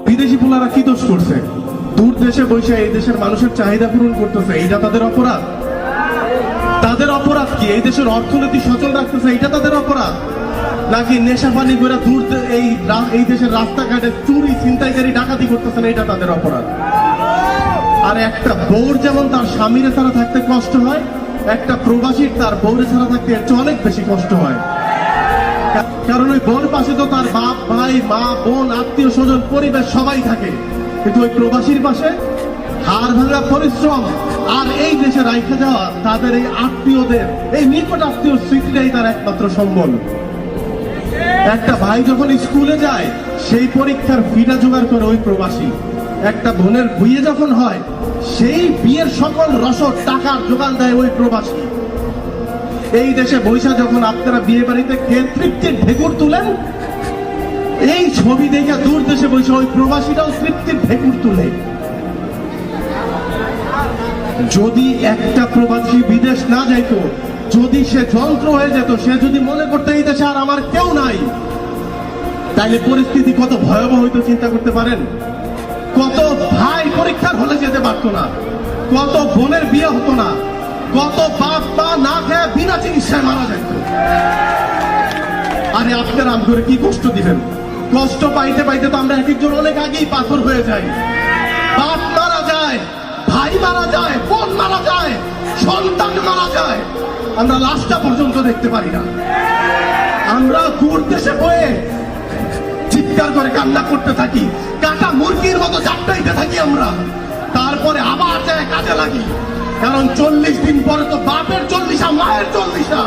বিদেশি পোলারা কি দোষ করছে? দূর দেশে বসে এই দেশের মানুষের চাহিদা পূরণ করতেছে, এইটা তাদের অপরাধ? তাদের অপরাধ কি? এই দেশের অর্থনীতি সচল রাখতেছে, এইটা তাদের অপরাধ? নাকি নেশা পানি করে দূর এই দেশের রাস্তাঘাটে চুরি ছিনতাইকারী ডাকাতি করতেছেন, এইটা তাদের অপরাধ? আর একটা বউর যেমন তার স্বামীরে ছাড়া থাকতে কষ্ট হয়, একটা প্রবাসীর তার বউরে ছাড়া থাকতে এর চেয়ে অনেক বেশি কষ্ট হয়। কারণ ওই বউর পাশে তো তার বাপ ভাই মা বোন আত্মীয় স্বজন পরিবার সবাই থাকে, কিন্তু ওই প্রবাসীর পাশে হাড় ভাঙা পরিশ্রম আর এই দেশে রাইখা যাওয়া তাদের এই আত্মীয়দের এই নিকট আত্মীয় স্মৃতিটাই তার একমাত্র সম্বল। একটা ভাই যখন স্কুলে যায় সেই পরীক্ষার ফিটা জোগাড় করে ওই প্রবাসী। একটা বোনের বিয়ে যখন হয় সেই বিয়ের সকল রসদ টাকার যোগান দেয় ওই প্রবাসী। এই দেশে বৈশা যখন আপনারা বিয়ে বাড়িতে খেয়ে তৃপ্তির ঢেকুর তুলেন, এই ছবি দেখে দূর দেশে বৈশা ওই প্রবাসীরাও তৃপ্তির ঢেকুর তুলে। যদি একটা প্রবাসী বিদেশ না যাইতো, যদি সে যন্ত্র হয়ে যেত, সে যদি মনে করতো এই দেশে আর আমার কেউ নাই, তাইলে পরিস্থিতি কত ভয়াবহ হইতো চিন্তা করতে পারেন? কত ভাই পরীক্ষার হলে যেতে পারতো না, কত বোনের বিয়ে হতো না, কত বাপ মা না খেয়ে বিনা চিকিৎসায় মারা যেত। আরে আপনারা আম করে কি কষ্ট দিবেন? কষ্ট পাইতে পাইতে তো আমরা এক একজন অনেক আগেই পাথর হয়ে যাই। বাপ মারা যায়, ভাই মারা যায়, বোন মারা যায়, সন্তান মারা যায়, আমরা লাশটা পর্যন্ত দেখতে পারি না। আমরা দূর দেশে বয়ে চিৎকার করে কান্না করতে থাকি, কাটা মুরগির মতো চাপটাইতে থাকি আমরা, তারপরে আবার যায় কাজে লাগি। কারণ 40 দিন পরে তো বাপের 40 মায়ের 40,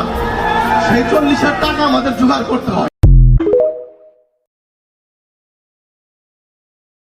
সেই 40 টাকা আমাদের জোগাড় করতে হয়।